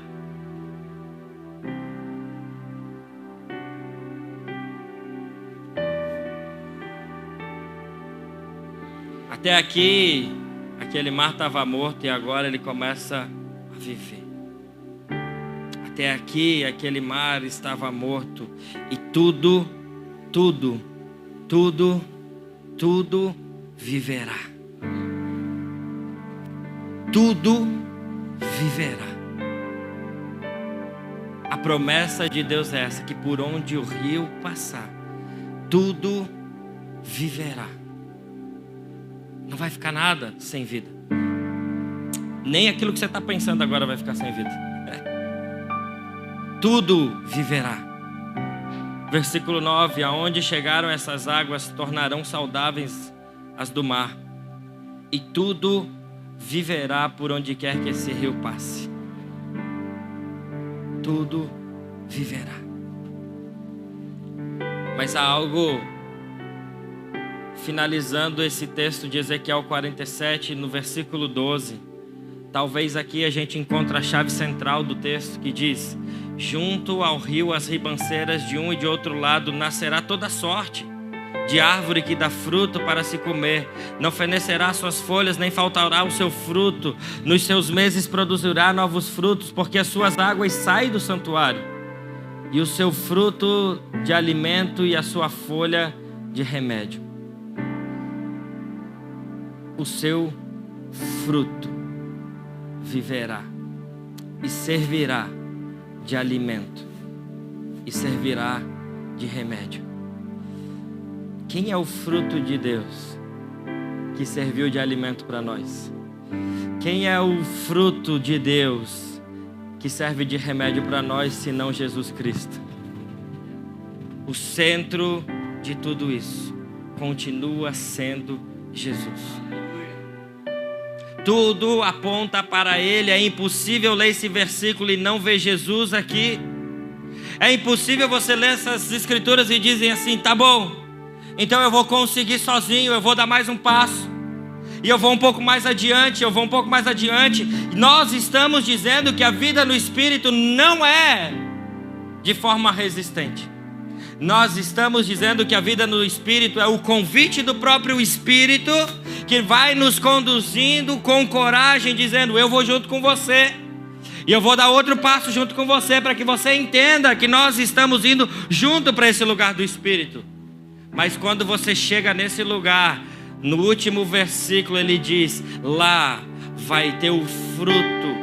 Até aqui, aquele mar estava morto e agora ele começa a viver. Até aqui, aquele mar estava morto e tudo viverá. Tudo viverá. A promessa de Deus é essa, que por onde o rio passar, tudo viverá. Não vai ficar nada sem vida. Nem aquilo que você está pensando agora vai ficar sem vida. Tudo viverá. Versículo 9: aonde chegaram essas águas tornarão saudáveis as do mar, e tudo viverá por onde quer que esse rio passe. Tudo viverá. Mas há algo, finalizando esse texto de Ezequiel 47, no versículo 12. Talvez aqui a gente encontre a chave central do texto, que diz: junto ao rio, as ribanceiras de um e de outro lado, nascerá toda sorte de árvore que dá fruto para se comer. Não fenecerá suas folhas, nem faltará o seu fruto. Nos seus meses produzirá novos frutos, porque as suas águas saem do santuário, e o seu fruto de alimento e a sua folha de remédio. O seu fruto viverá e servirá de alimento e servirá de remédio. Quem é o fruto de Deus que serviu de alimento para nós? Quem é o fruto de Deus que serve de remédio para nós, senão Jesus Cristo? O centro de tudo isso continua sendo Jesus. Tudo aponta para Ele. É impossível ler esse versículo e não ver Jesus aqui. É impossível você ler essas escrituras e dizer assim: tá bom, então eu vou conseguir sozinho, eu vou dar mais um passo, e eu vou um pouco mais adiante, Nós estamos dizendo que a vida no Espírito não é de forma resistente. Nós estamos dizendo que a vida no Espírito é o convite do próprio Espírito, que vai nos conduzindo com coragem, dizendo: eu vou junto com você, e eu vou dar outro passo junto com você, para que você entenda que nós estamos indo junto para esse lugar do Espírito. Mas quando você chega nesse lugar, no último versículo ele diz: lá vai ter o fruto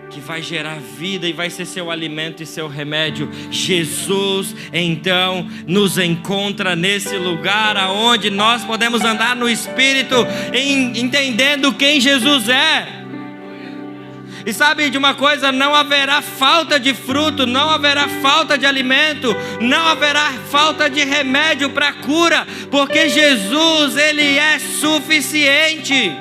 que vai gerar vida e vai ser seu alimento e seu remédio. Jesus então nos encontra nesse lugar aonde nós podemos andar no Espírito, entendendo quem Jesus é. E sabe de uma coisa? Não haverá falta de fruto, não haverá falta de alimento, não haverá falta de remédio para cura, porque Jesus, Ele é suficiente.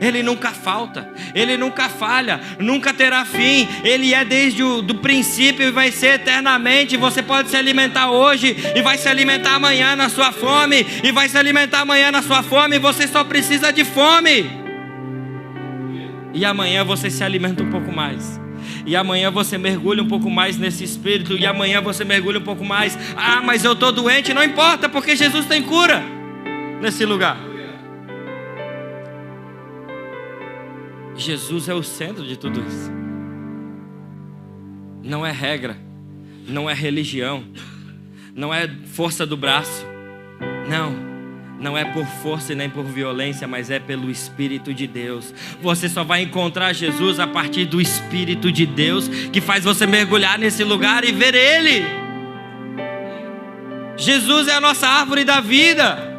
Ele nunca falta, Ele nunca falha, nunca terá fim. Ele é desde o princípio e vai ser eternamente. Você pode se alimentar hoje e vai se alimentar amanhã na sua fome, e vai se alimentar amanhã na sua fome, e você só precisa de fome. E amanhã você se alimenta um pouco mais. E amanhã você mergulha um pouco mais nesse Espírito. E amanhã você mergulha um pouco mais. Ah, mas eu estou doente. Não importa, porque Jesus tem cura nesse lugar. Jesus é o centro de tudo isso. Não é regra, não é religião, não é força do braço. Não é por força e nem por violência, mas é pelo Espírito de Deus. Você só vai encontrar Jesus a partir do Espírito de Deus, que faz você mergulhar nesse lugar e ver Ele. Jesus é a nossa árvore da vida.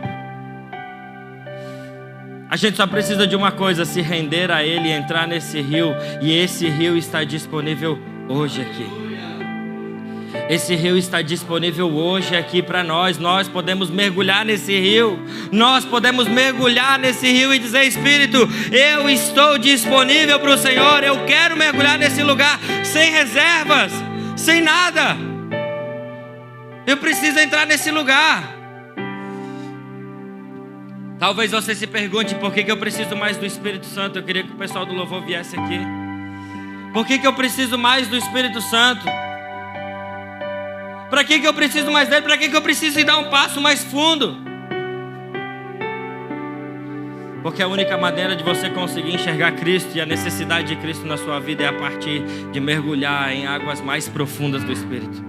A gente só precisa de uma coisa: se render a Ele e entrar nesse rio. E esse rio está disponível hoje aqui. Esse rio está disponível hoje aqui para nós. Nós podemos mergulhar nesse rio. Nós podemos mergulhar nesse rio e dizer: Espírito, eu estou disponível para o Senhor. Eu quero mergulhar nesse lugar sem reservas, sem nada. Eu preciso entrar nesse lugar. Talvez você se pergunte: por que eu preciso mais do Espírito Santo? Eu queria que o pessoal do louvor viesse aqui. Por que eu preciso mais do Espírito Santo? Para que eu preciso mais dele? Para que eu preciso ir dar um passo mais fundo? Porque a única maneira de você conseguir enxergar Cristo e a necessidade de Cristo na sua vida é a partir de mergulhar em águas mais profundas do Espírito.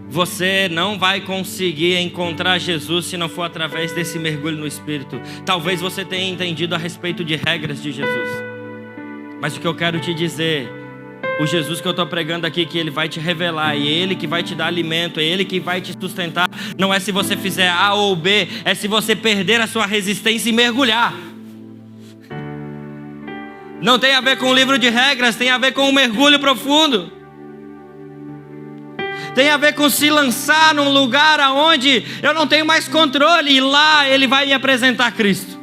Você não vai conseguir encontrar Jesus se não for através desse mergulho no Espírito. Talvez você tenha entendido a respeito de regras de Jesus, mas o que eu quero te dizer, o Jesus que eu estou pregando aqui, que Ele vai te revelar, e é Ele que vai te dar alimento, é Ele que vai te sustentar. Não é se você fizer A ou B, é se você perder a sua resistência e mergulhar. Não tem a ver com o livro de regras, tem a ver com um mergulho profundo. Tem a ver com se lançar num lugar onde eu não tenho mais controle, e lá Ele vai me apresentar Cristo.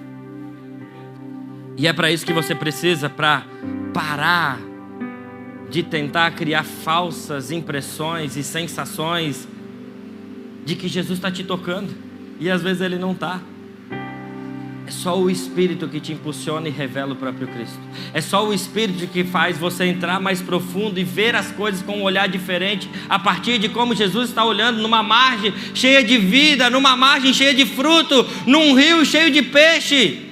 E é para isso que você precisa, para parar de tentar criar falsas impressões e sensações de que Jesus está te tocando, e às vezes Ele não está. É só o Espírito que te impulsiona e revela o próprio Cristo. É só o Espírito que faz você entrar mais profundo e ver as coisas com um olhar diferente, a partir de como Jesus está olhando numa margem cheia de vida, numa margem cheia de fruto, num rio cheio de peixe.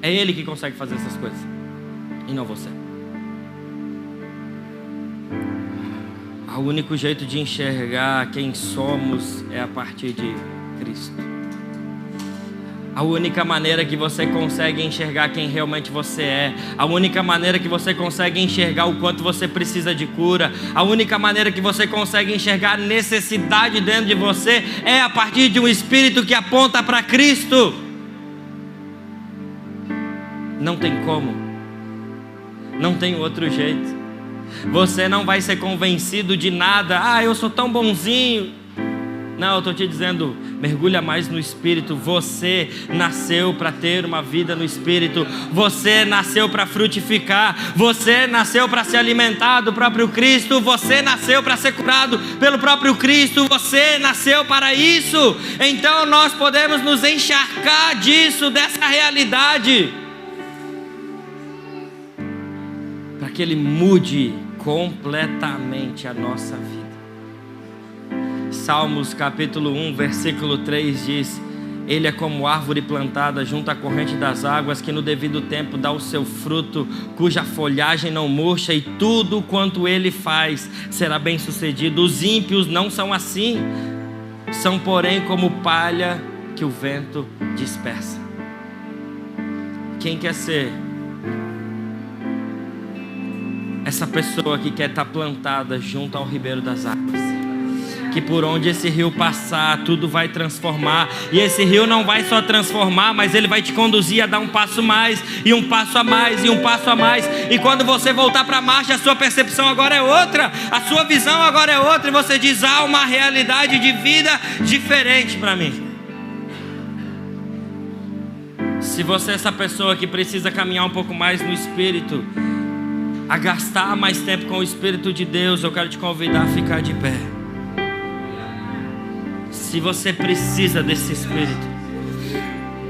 É Ele que consegue fazer essas coisas, e não você. O único jeito de enxergar quem somos é a partir de Cristo. A única maneira que você consegue enxergar quem realmente você é, a única maneira que você consegue enxergar o quanto você precisa de cura, a única maneira que você consegue enxergar a necessidade dentro de você é a partir de um Espírito que aponta para Cristo. Não tem como, não tem outro jeito. Você não vai ser convencido de nada. Ah, eu sou tão bonzinho. Não, eu estou te dizendo, mergulha mais no Espírito. Você nasceu para ter uma vida no Espírito. Você nasceu para frutificar. Você nasceu para se alimentar do próprio Cristo. Você nasceu para ser curado pelo próprio Cristo. Você nasceu para isso. Então nós podemos nos encharcar disso, dessa realidade, para que Ele mude completamente a nossa vida. Salmos capítulo 1, versículo 3 diz: Ele é como árvore plantada junto à corrente das águas, que no devido tempo dá o seu fruto, cuja folhagem não murcha, e tudo quanto Ele faz será bem sucedido. Os ímpios não são assim, são porém como palha que o vento dispersa. Quem quer ser essa pessoa que quer estar plantada junto ao ribeiro das águas, que por onde esse rio passar, tudo vai transformar, e esse rio não vai só transformar, mas ele vai te conduzir a dar um passo mais, e um passo a mais, e um passo a mais, e quando você voltar para a marcha, a sua percepção agora é outra, a sua visão agora é outra, e você diz: há uma realidade de vida diferente para mim. Se você é essa pessoa que precisa caminhar um pouco mais no Espírito, a gastar mais tempo com o Espírito de Deus, eu quero te convidar a ficar de pé. Se você precisa desse Espírito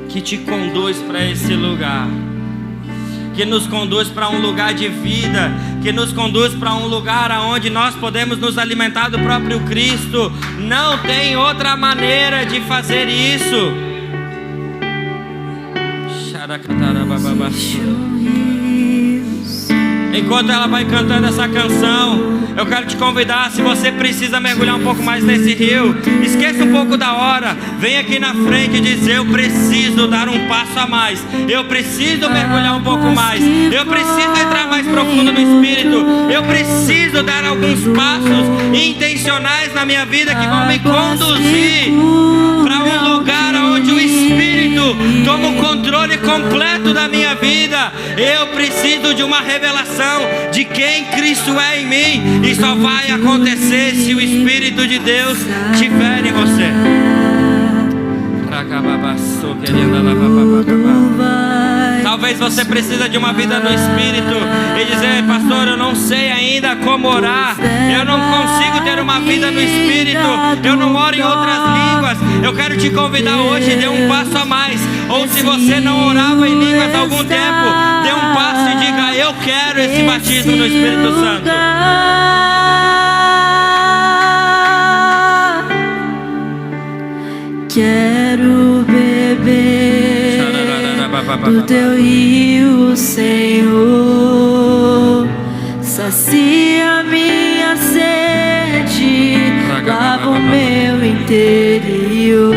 que te conduz para esse lugar, que nos conduz para um lugar de vida, que nos conduz para um lugar onde nós podemos nos alimentar do próprio Cristo. Não tem outra maneira de fazer isso. Enquanto ela vai cantando essa canção, eu quero te convidar, se você precisa mergulhar um pouco mais nesse rio, esqueça um pouco da hora, vem aqui na frente e diz: eu preciso dar um passo a mais, eu preciso mergulhar um pouco mais, eu preciso entrar mais profundo no Espírito, eu preciso dar alguns passos intencionais na minha vida que vão me conduzir para um lugar onde o Espírito toma o controle completo da minha vida. Eu preciso de uma revelação de quem Cristo é em mim, e só vai acontecer se o Espírito de Deus estiver em você. Talvez você precisa de uma vida no Espírito e dizer: pastor, eu não sei ainda como orar, eu não consigo ter uma vida no Espírito, eu não oro em outras línguas. Eu quero te convidar hoje, dê um passo a mais. Ou se você não orava em línguas há algum tempo, dê um passo e diga: eu quero esse batismo no Espírito Santo. Quero beber do teu rio, Senhor. Sacia minha sede, lava o meu interior.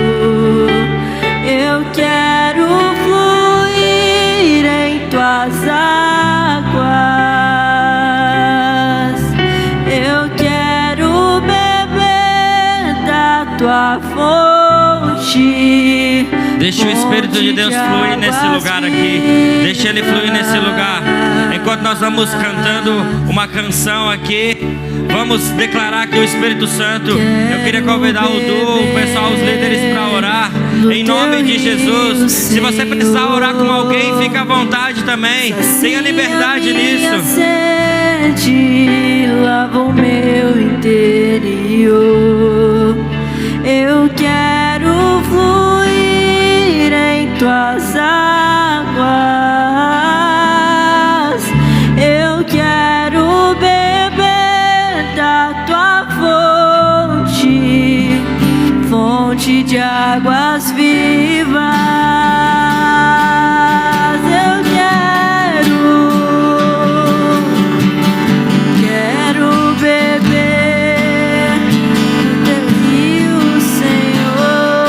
Eu quero fluir em tuas águas. Eu quero beber da tua fonte. Deixa o Espírito de Deus fluir nesse lugar aqui. Deixa Ele fluir nesse lugar. Enquanto nós vamos cantando uma canção aqui, vamos declarar que o Espírito Santo, eu queria convidar o Du, o pessoal, os líderes, para orar em nome de Jesus. Se você precisar orar com alguém, fica à vontade também. Tenha liberdade nisso. Lava o meu interior. Eu quero fluir em tuas águas. Eu quero beber da tua fonte, fonte de águas vivas. Eu quero beber do teu rio, Senhor.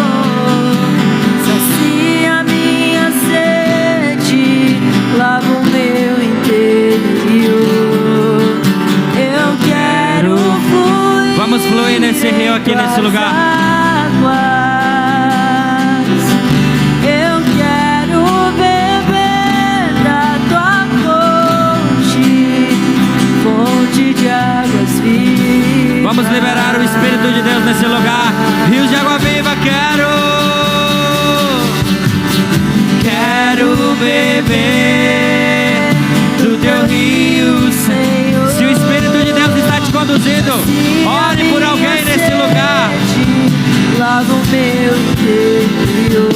Sacia minha sede, lava o meu interior. Eu quero fluir. Vamos fluir nesse rio aqui, nesse lugar. Eu quero beber da tua fonte, fonte de águas vivas. Vamos liberar o Espírito de Deus nesse lugar. Rios de água viva, quero beber do teu rio, Senhor. Se o Espírito de Deus está te conduzindo, ore por alguém nesse lugar. Lava o meu interior.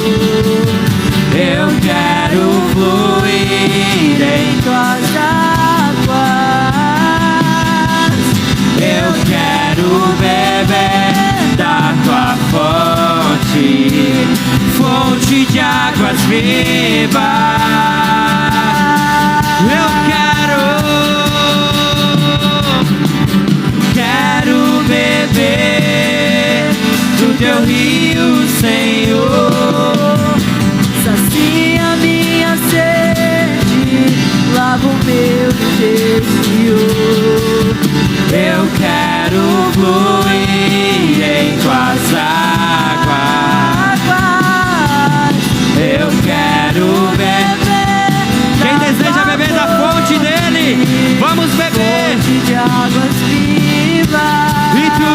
Eu quero fluir em tuas águas. Eu quero beber da tua fonte, fonte de águas vivas. Eu quero beber do teu rio, Senhor. Sacia minha sede, lava o meu interior. Eu quero fluir em tuas águas. Eu quero beber. Quem deseja beber da fonte dele, vamos beber. Fonte de águas vivas. E tu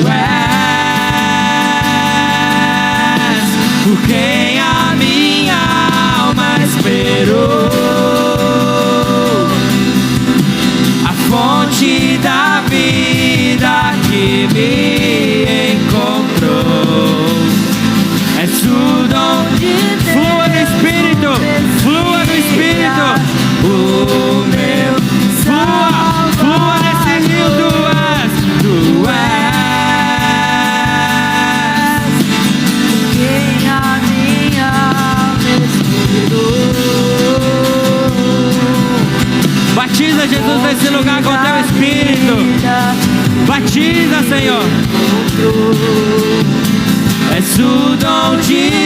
és por quem a minha alma esperou. A fonte da vida que me encontrou. És tudo dom de Deus. Flua no Espírito, flua no Espírito. O meu flua nesse rio, tu és. Quem a minha alma esperou. Batiza, Jesus, nesse lugar com teu Espírito. Batiza, Senhor. És o dom de